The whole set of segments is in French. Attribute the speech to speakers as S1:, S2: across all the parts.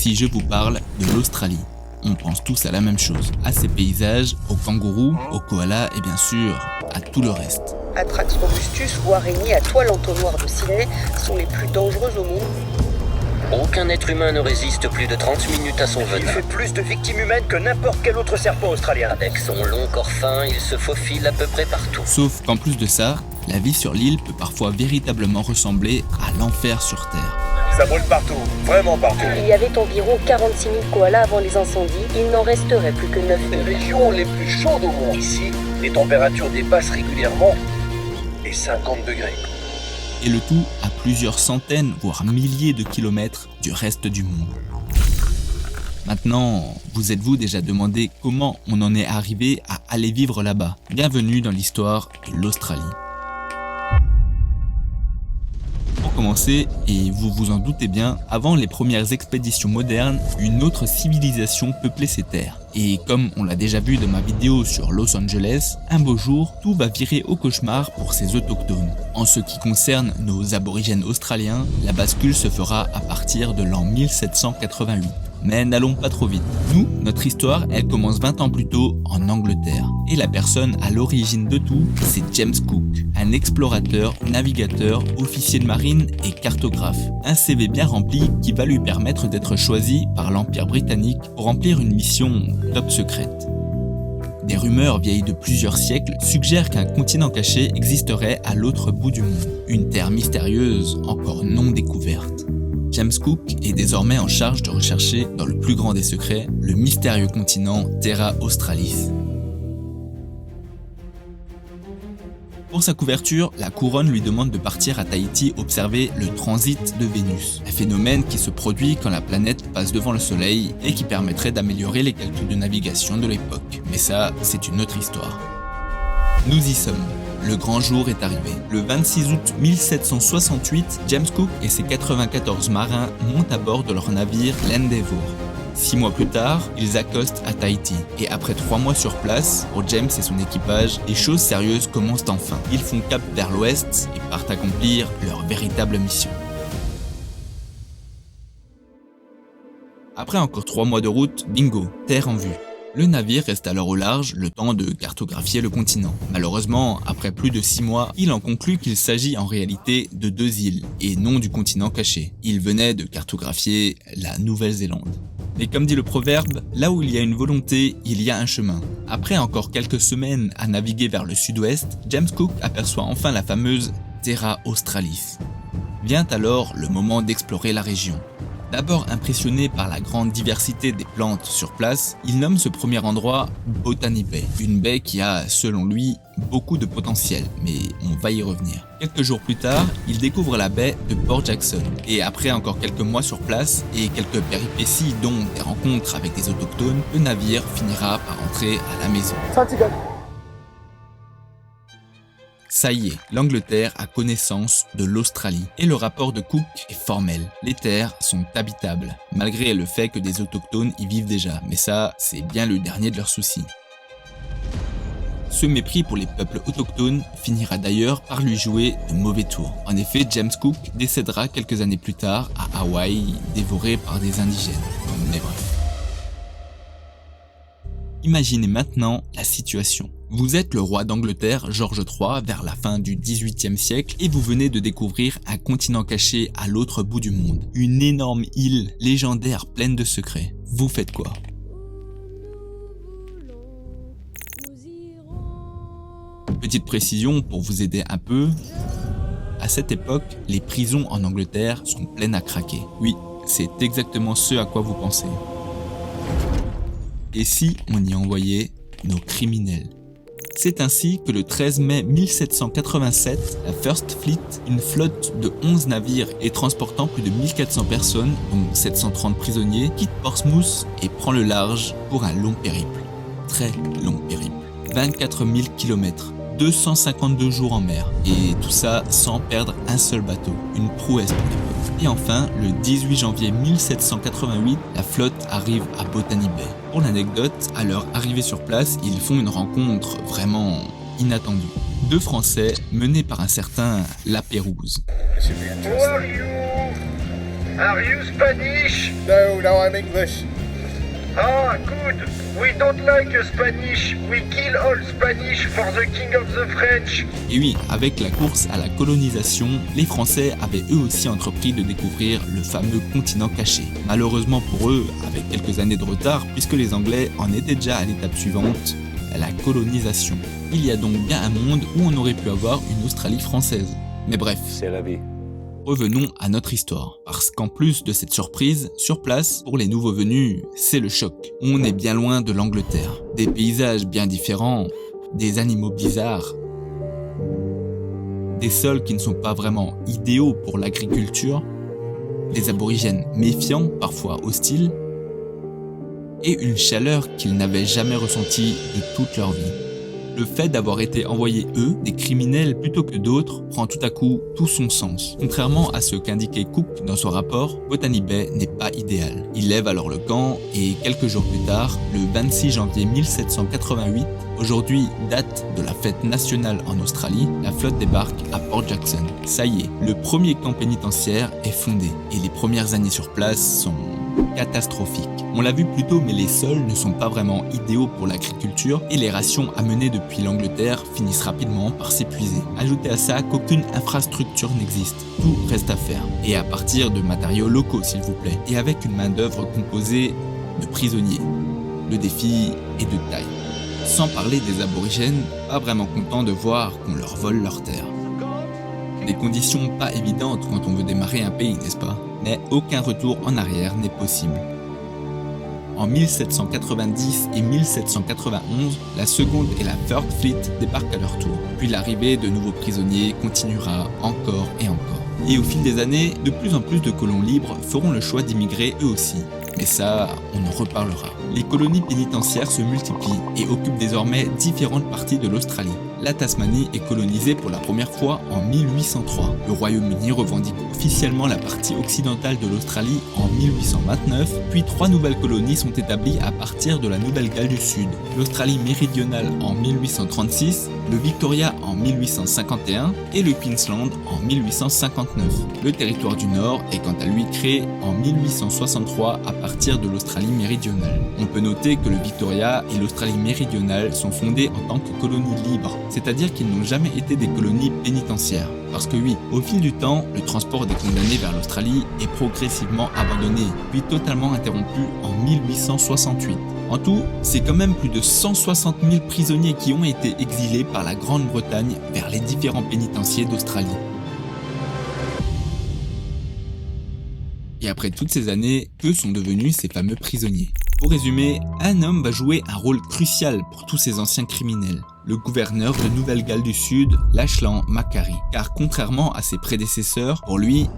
S1: Si je vous parle de l'Australie, on pense tous à la même chose, à ses paysages, aux kangourous, aux koalas et bien sûr à tout le reste.
S2: Atrax robustus ou araignées à toile entonnoir de Sydney sont les plus dangereuses au monde.
S3: Aucun être humain ne résiste plus de 30 minutes à son
S4: Il
S3: venin.
S4: fait plus de victimes humaines que n'importe quel autre serpent australien.
S3: Avec son long corps fin, il se faufile à peu près partout.
S1: Sauf qu'en plus de ça, la vie sur l'île peut parfois véritablement ressembler à l'enfer sur Terre.
S4: Ça brûle partout, vraiment partout.
S2: Il y avait environ 46 000 koalas avant les incendies, il n'en resterait plus que 9
S4: Les
S2: 000.
S4: régions les plus chaudes au monde. Ici, les températures dépassent régulièrement les 50 degrés.
S1: Et le tout à plusieurs centaines, voire milliers de kilomètres du reste du monde. Maintenant, vous êtes-vous déjà demandé comment on en est arrivé à aller vivre là-bas? Bienvenue dans l'histoire de l'Australie. Pour commencer, et vous vous en doutez bien, avant les premières expéditions modernes, une autre civilisation peuplait ces terres. Et comme on l'a déjà vu dans ma vidéo sur Los Angeles, un beau jour, tout va virer au cauchemar pour ces autochtones. En ce qui concerne nos aborigènes australiens, la bascule se fera à partir de l'an 1788. Mais n'allons pas trop vite. Nous, notre histoire, elle commence 20 ans plus tôt en Angleterre. Et la personne à l'origine de tout, c'est James Cook, un explorateur, navigateur, officier de marine et cartographe. Un CV bien rempli qui va lui permettre d'être choisi par l'Empire britannique pour remplir une mission top secrète. Des rumeurs vieilles de plusieurs siècles suggèrent qu'un continent caché existerait à l'autre bout du monde. Une terre mystérieuse encore non découverte. James Cook est désormais en charge de rechercher, dans le plus grand des secrets, le mystérieux continent Terra Australis. Pour sa couverture, la couronne lui demande de partir à Tahiti observer le transit de Vénus, un phénomène qui se produit quand la planète passe devant le Soleil et qui permettrait d'améliorer les calculs de navigation de l'époque. Mais ça, c'est une autre histoire. Nous y sommes. Le grand jour est arrivé. Le 26 août 1768, James Cook et ses 94 marins montent à bord de leur navire l'Endeavour. 6 mois plus tard, ils accostent à Tahiti. Et après 3 mois sur place, pour James et son équipage, les choses sérieuses commencent enfin. Ils font cap vers l'ouest et partent accomplir leur véritable mission. Après encore 3 mois de route, bingo, terre en vue. Le navire reste alors au large, le temps de cartographier le continent. Malheureusement, après plus de 6 mois, il en conclut qu'il s'agit en réalité de 2 îles, et non du continent caché. Il venait de cartographier la Nouvelle-Zélande. Mais comme dit le proverbe, là où il y a une volonté, il y a un chemin. Après encore quelques semaines à naviguer vers le sud-ouest, James Cook aperçoit enfin la fameuse Terra Australis. Vient alors le moment d'explorer la région. D'abord impressionné par la grande diversité des plantes sur place, il nomme ce premier endroit Botany Bay, une baie qui a, selon lui, beaucoup de potentiel, mais on va y revenir. Quelques jours plus tard, il découvre la baie de Port Jackson, et après encore quelques mois sur place et quelques péripéties dont des rencontres avec des autochtones, le navire finira par entrer à la maison. Ça y est, l'Angleterre a connaissance de l'Australie et le rapport de Cook est formel. Les terres sont habitables, malgré le fait que des autochtones y vivent déjà, mais ça, c'est bien le dernier de leurs soucis. Ce mépris pour les peuples autochtones finira d'ailleurs par lui jouer de mauvais tours. En effet, James Cook décédera quelques années plus tard à Hawaï, dévoré par des indigènes. Mais bref. Imaginez maintenant la situation. Vous êtes le roi d'Angleterre, George III, vers la fin du XVIIIe siècle, et vous venez de découvrir un continent caché à l'autre bout du monde. Une énorme île légendaire pleine de secrets. Vous faites quoi? Petite précision pour vous aider un peu. À cette époque, les prisons en Angleterre sont pleines à craquer. Oui, c'est exactement ce à quoi vous pensez. Et si on y envoyait nos criminels? C'est ainsi que le 13 mai 1787, la First Fleet, une flotte de 11 navires et transportant plus de 1400 personnes, dont 730 prisonniers, quitte Portsmouth et prend le large pour un long périple. Très long périple. 24 000 km, 252 jours en mer, et tout ça sans perdre un seul bateau. Une prouesse pour l'époque. Et enfin, le 18 janvier 1788, la flotte arrive à Botany Bay. Pour l'anecdote, à leur arrivée sur place, ils font une rencontre vraiment inattendue. 2 Français menés par un certain La Pérouse.
S4: Are you Spanish?
S5: No, I'm English.
S4: Ah, good. We don't like Spanish. We kill all Spanish for the king of the French.
S1: Et oui, avec la course à la colonisation, les Français avaient eux aussi entrepris de découvrir le fameux continent caché. Malheureusement pour eux, avec quelques années de retard, puisque les Anglais en étaient déjà à l'étape suivante, la colonisation. Il y a donc bien un monde où on aurait pu avoir une Australie française. Mais bref.
S5: C'est la vie.
S1: Revenons à notre histoire, parce qu'en plus de cette surprise, sur place, pour les nouveaux venus, c'est le choc. On est bien loin de l'Angleterre. Des paysages bien différents, des animaux bizarres, des sols qui ne sont pas vraiment idéaux pour l'agriculture, des aborigènes méfiants, parfois hostiles, et une chaleur qu'ils n'avaient jamais ressentie de toute leur vie. Le fait d'avoir été envoyés eux, des criminels plutôt que d'autres, prend tout à coup tout son sens. Contrairement à ce qu'indiquait Cook dans son rapport, Botany Bay n'est pas idéal. Il lève alors le camp et quelques jours plus tard, le 26 janvier 1788, aujourd'hui date de la fête nationale en Australie, la flotte débarque à Port Jackson. Ça y est, le premier camp pénitentiaire est fondé et les premières années sur place sont catastrophiques. On l'a vu plus tôt, mais les sols ne sont pas vraiment idéaux pour l'agriculture et les rations amenées depuis l'Angleterre finissent rapidement par s'épuiser. Ajoutez à ça qu'aucune infrastructure n'existe, tout reste à faire. Et à partir de matériaux locaux s'il vous plaît, et avec une main-d'œuvre composée de prisonniers. Le défi est de taille. Sans parler des aborigènes, pas vraiment contents de voir qu'on leur vole leurs terres. Des conditions pas évidentes quand on veut démarrer un pays, n'est-ce pas? Mais aucun retour en arrière n'est possible. En 1790 et 1791, la seconde et la Third Fleet débarquent à leur tour. Puis l'arrivée de nouveaux prisonniers continuera encore et encore. Et au fil des années, de plus en plus de colons libres feront le choix d'immigrer eux aussi. Mais ça, on en reparlera. Les colonies pénitentiaires se multiplient et occupent désormais différentes parties de l'Australie. La Tasmanie est colonisée pour la première fois en 1803. Le Royaume-Uni revendique officiellement la partie occidentale de l'Australie en 1829, puis 3 nouvelles colonies sont établies à partir de la Nouvelle-Galles du Sud. L'Australie méridionale en 1836, le Victoria en 1851 et le Queensland en 1859. Le territoire du Nord est quant à lui créé en 1863 à partir de l'Australie méridionale. On peut noter que le Victoria et l'Australie méridionale sont fondés en tant que colonies libres, c'est-à-dire qu'ils n'ont jamais été des colonies pénitentiaires. Parce que oui, au fil du temps, le transport des condamnés vers l'Australie est progressivement abandonné, puis totalement interrompu en 1868. En tout, c'est quand même plus de 160 000 prisonniers qui ont été exilés par la Grande-Bretagne vers les différents pénitenciers d'Australie. Et après toutes ces années, que sont devenus ces fameux prisonniers? Pour résumer, un homme va jouer un rôle crucial pour tous ces anciens criminels. Le gouverneur de Nouvelle-Galles du Sud, Lachlan Macquarie. Car contrairement à ses prédécesseurs, pour lui,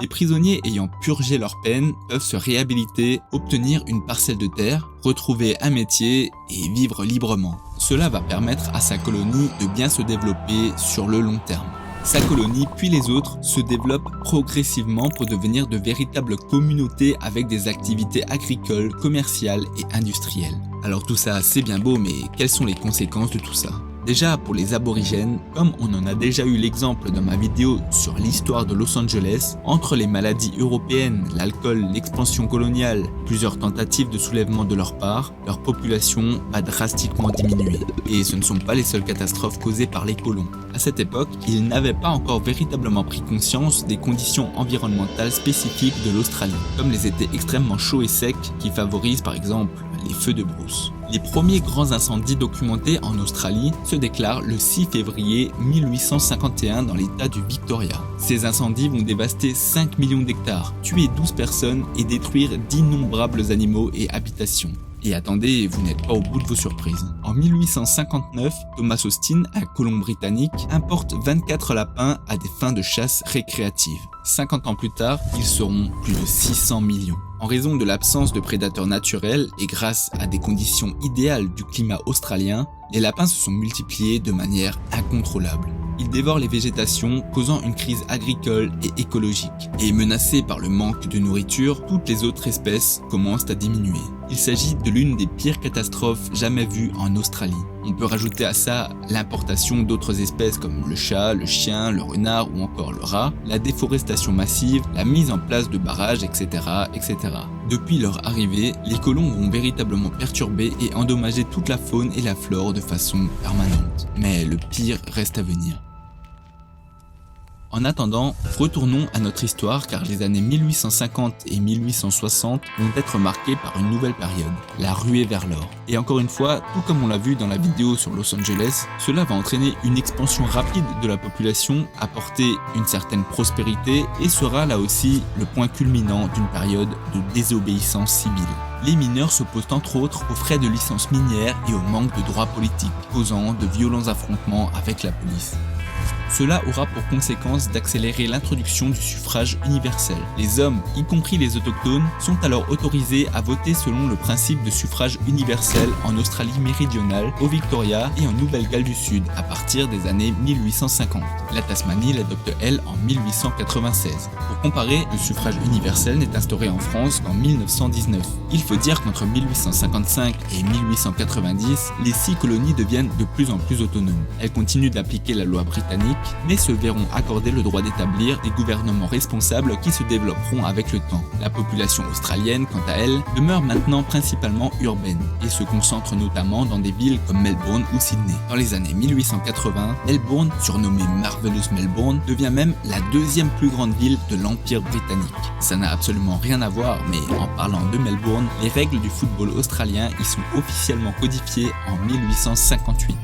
S1: les prisonniers ayant purgé leur peine peuvent se réhabiliter, obtenir une parcelle de terre, retrouver un métier et vivre librement. Cela va permettre à sa colonie de bien se développer sur le long terme. Sa colonie, puis les autres, se développent progressivement pour devenir de véritables communautés avec des activités agricoles, commerciales et industrielles. Alors tout ça, c'est bien beau, mais quelles sont les conséquences de tout ça ? Déjà, pour les aborigènes, comme on en a déjà eu l'exemple dans ma vidéo sur l'histoire de Los Angeles, entre les maladies européennes, l'alcool, l'expansion coloniale, plusieurs tentatives de soulèvement de leur part, leur population va drastiquement diminuer. Et ce ne sont pas les seules catastrophes causées par les colons. À cette époque, ils n'avaient pas encore véritablement pris conscience des conditions environnementales spécifiques de l'Australie, comme les étés extrêmement chauds et secs qui favorisent par exemple les feux de brousse. Les premiers grands incendies documentés en Australie se déclarent le 6 février 1851 dans l'état du Victoria. Ces incendies vont dévaster 5 millions d'hectares, tuer 12 personnes et détruire d'innombrables animaux et habitations. Et attendez, vous n'êtes pas au bout de vos surprises. En 1859, Thomas Austin, un colon britannique, importe 24 lapins à des fins de chasse récréatives. 50 ans plus tard, ils seront plus de 600 millions. En raison de l'absence de prédateurs naturels et grâce à des conditions idéales du climat australien, les lapins se sont multipliés de manière incontrôlable. Ils dévorent les végétations, causant une crise agricole et écologique. Et menacés par le manque de nourriture, toutes les autres espèces commencent à diminuer. Il s'agit de l'une des pires catastrophes jamais vues en Australie. On peut rajouter à ça l'importation d'autres espèces comme le chat, le chien, le renard ou encore le rat, la déforestation massive, la mise en place de barrages, etc., etc. Depuis leur arrivée, les colons vont véritablement perturber et endommager toute la faune et la flore de façon permanente. Mais le pire reste à venir. En attendant, retournons à notre histoire car les années 1850 et 1860 vont être marquées par une nouvelle période, la ruée vers l'or. Et encore une fois, tout comme on l'a vu dans la vidéo sur Los Angeles, cela va entraîner une expansion rapide de la population, apporter une certaine prospérité et sera là aussi le point culminant d'une période de désobéissance civile. Les mineurs s'opposent entre autres aux frais de licence minière et au manque de droits politiques, causant de violents affrontements avec la police. Cela aura pour conséquence d'accélérer l'introduction du suffrage universel. Les hommes, y compris les autochtones, sont alors autorisés à voter selon le principe de suffrage universel en Australie méridionale, au Victoria et en Nouvelle-Galles du Sud à partir des années 1850. La Tasmanie l'adopte elle en 1896. Pour comparer, le suffrage universel n'est instauré en France qu'en 1919. Il faut dire qu'entre 1855 et 1890, les 6 colonies deviennent de plus en plus autonomes. Elles continuent d'appliquer la loi britannique, mais se verront accorder le droit d'établir des gouvernements responsables qui se développeront avec le temps. La population australienne, quant à elle, demeure maintenant principalement urbaine et se concentre notamment dans des villes comme Melbourne ou Sydney. Dans les années 1880, Melbourne, surnommée Marvelous Melbourne, devient même la 2e plus grande ville de l'Empire britannique. Ça n'a absolument rien à voir, mais en parlant de Melbourne, les règles du football australien y sont officiellement codifiées en 1858.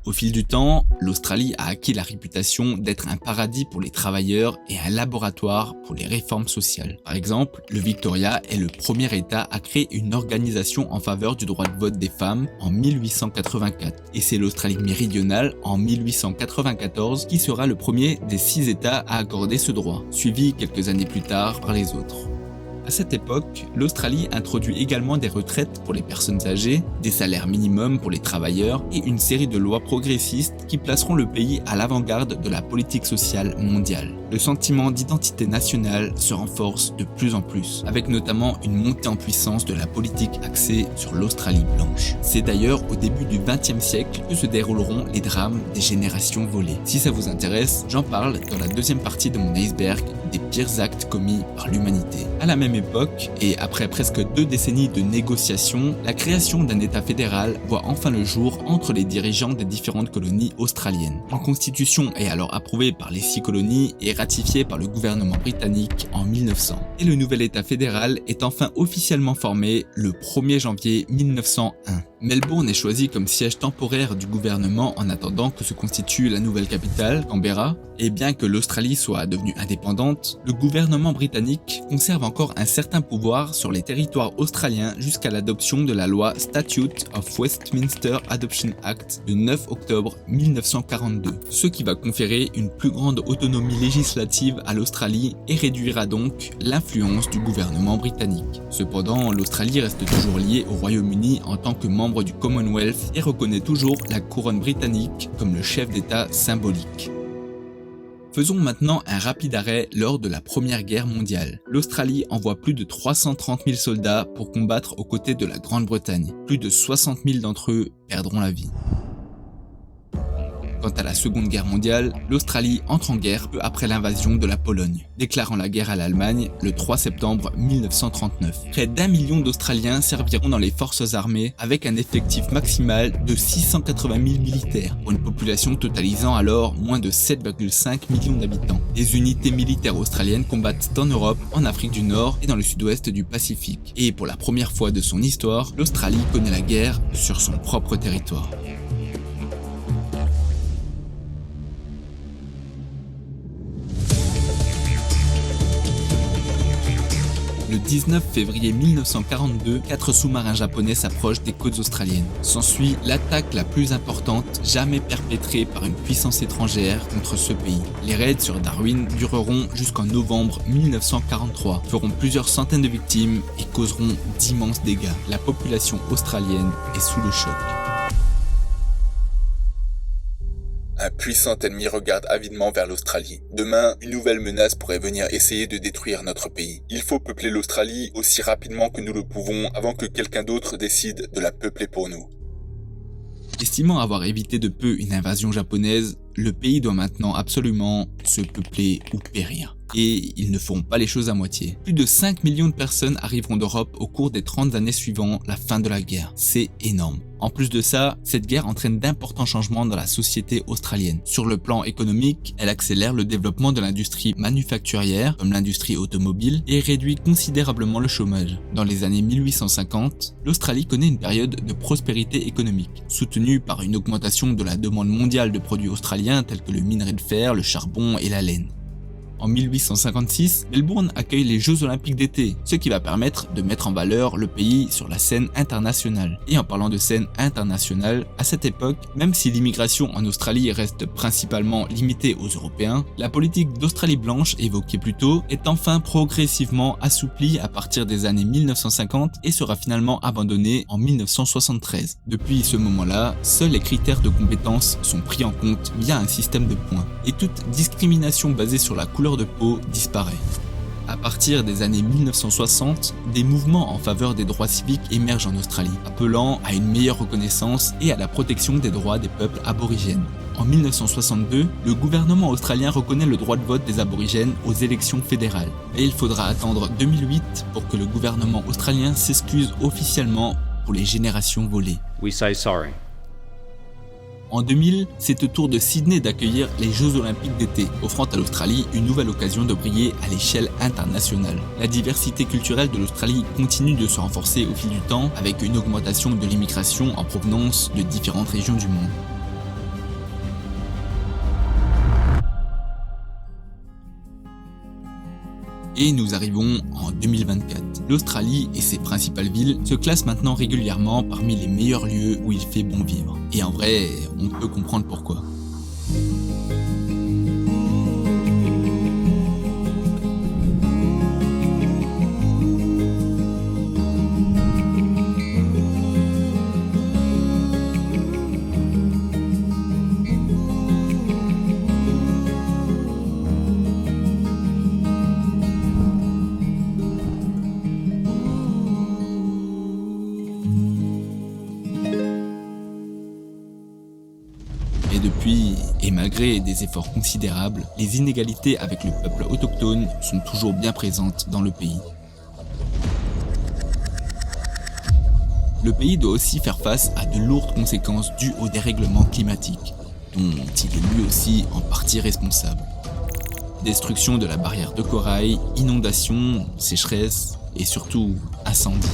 S1: Au fil du temps, l'Australie a acquis la réputation d'être un paradis pour les travailleurs et un laboratoire pour les réformes sociales. Par exemple, le Victoria est le premier État à créer une organisation en faveur du droit de vote des femmes en 1884 et c'est l'Australie méridionale en 1894 qui sera le premier des 6 États à accorder ce droit, suivi quelques années plus tard par les autres. À cette époque, l'Australie introduit également des retraites pour les personnes âgées, des salaires minimums pour les travailleurs et une série de lois progressistes qui placeront le pays à l'avant-garde de la politique sociale mondiale. Le sentiment d'identité nationale se renforce de plus en plus, avec notamment une montée en puissance de la politique axée sur l'Australie blanche. C'est d'ailleurs au début du XXe siècle que se dérouleront les drames des générations volées. Si ça vous intéresse, j'en parle dans la 2e partie de mon iceberg des pires actes commis par l'humanité. À la même époque, et après presque 2 décennies de négociations, la création d'un État fédéral voit enfin le jour entre les dirigeants des différentes colonies australiennes. Une constitution est alors approuvée par les 6 colonies et ratifiée par le gouvernement britannique en 1900. Et le nouvel État fédéral est enfin officiellement formé le 1er janvier 1901. Melbourne est choisi comme siège temporaire du gouvernement en attendant que se constitue la nouvelle capitale, Canberra, et bien que l'Australie soit devenue indépendante, le gouvernement britannique conserve encore un certain pouvoir sur les territoires australiens jusqu'à l'adoption de la loi Statute of Westminster Adoption Act de 9 octobre 1942, ce qui va conférer une plus grande autonomie législative à l'Australie et réduira donc l'influence du gouvernement britannique. Cependant, l'Australie reste toujours liée au Royaume-Uni en tant que membre du Commonwealth et reconnaît toujours la couronne britannique comme le chef d'État symbolique. Faisons maintenant un rapide arrêt lors de la Première Guerre mondiale. L'Australie envoie plus de 330 000 soldats pour combattre aux côtés de la Grande-Bretagne. Plus de 60 000 d'entre eux perdront la vie. Quant à la Seconde Guerre mondiale, l'Australie entre en guerre peu après l'invasion de la Pologne, déclarant la guerre à l'Allemagne le 3 septembre 1939. Près d'1 million d'Australiens serviront dans les forces armées avec un effectif maximal de 680 000 militaires, pour une population totalisant alors moins de 7,5 millions d'habitants. Les unités militaires australiennes combattent en Europe, en Afrique du Nord et dans le sud-ouest du Pacifique. Et pour la première fois de son histoire, l'Australie connaît la guerre sur son propre territoire. Le 19 février 1942, 4 sous-marins japonais s'approchent des côtes australiennes. S'ensuit l'attaque la plus importante jamais perpétrée par une puissance étrangère contre ce pays. Les raids sur Darwin dureront jusqu'en novembre 1943, feront plusieurs centaines de victimes et causeront d'immenses dégâts. La population australienne est sous le choc.
S5: Un puissant ennemi regarde avidement vers l'Australie. Demain, une nouvelle menace pourrait venir essayer de détruire notre pays. Il faut peupler l'Australie aussi rapidement que nous le pouvons avant que quelqu'un d'autre décide de la peupler pour nous.
S1: Estimant avoir évité de peu une invasion japonaise, le pays doit maintenant absolument se peupler ou périr. Et ils ne feront pas les choses à moitié. Plus de 5 millions de personnes arriveront d'Europe au cours des 30 années suivant la fin de la guerre. C'est énorme. En plus de ça, cette guerre entraîne d'importants changements dans la société australienne. Sur le plan économique, elle accélère le développement de l'industrie manufacturière, comme l'industrie automobile, et réduit considérablement le chômage. Dans les années 1850, l'Australie connaît une période de prospérité économique, soutenue par une augmentation de la demande mondiale de produits australiens tels que le minerai de fer, le charbon et la laine. En 1856, Melbourne accueille les Jeux Olympiques d'été, ce qui va permettre de mettre en valeur le pays sur la scène internationale. Et en parlant de scène internationale, à cette époque, même si l'immigration en Australie reste principalement limitée aux Européens, la politique d'Australie blanche évoquée plus tôt est enfin progressivement assouplie à partir des années 1950 et sera finalement abandonnée en 1973. Depuis ce moment-là, seuls les critères de compétence sont pris en compte via un système de points, et toute discrimination basée sur la couleur de peau disparaît. À partir des années 1960, des mouvements en faveur des droits civiques émergent en Australie, appelant à une meilleure reconnaissance et à la protection des droits des peuples aborigènes. En 1962, le gouvernement australien reconnaît le droit de vote des aborigènes aux élections fédérales. Et il faudra attendre 2008 pour que le gouvernement australien s'excuse officiellement pour les générations volées.
S6: We say sorry.
S1: En 2000, c'est au tour de Sydney d'accueillir les Jeux Olympiques d'été, offrant à l'Australie une nouvelle occasion de briller à l'échelle internationale. La diversité culturelle de l'Australie continue de se renforcer au fil du temps, avec une augmentation de l'immigration en provenance de différentes régions du monde. Et nous arrivons en 2024. L'Australie et ses principales villes se classent maintenant régulièrement parmi les meilleurs lieux où il fait bon vivre. Et en vrai, on peut comprendre pourquoi. Mais depuis, et malgré des efforts considérables, les inégalités avec le peuple autochtone sont toujours bien présentes dans le pays. Le pays doit aussi faire face à de lourdes conséquences dues au dérèglement climatique, dont il est lui aussi en partie responsable. Destruction de la barrière de corail, inondations, sécheresses et surtout incendies.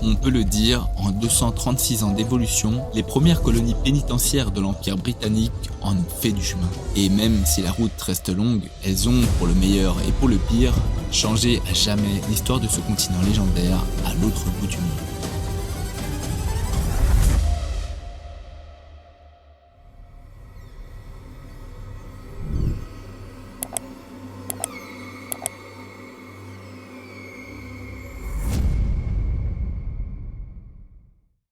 S1: On peut le dire, en 236 ans d'évolution, les premières colonies pénitentiaires de l'Empire britannique en ont fait du chemin. Et même si la route reste longue, elles ont, pour le meilleur et pour le pire, changé à jamais l'histoire de ce continent légendaire à l'autre bout du monde.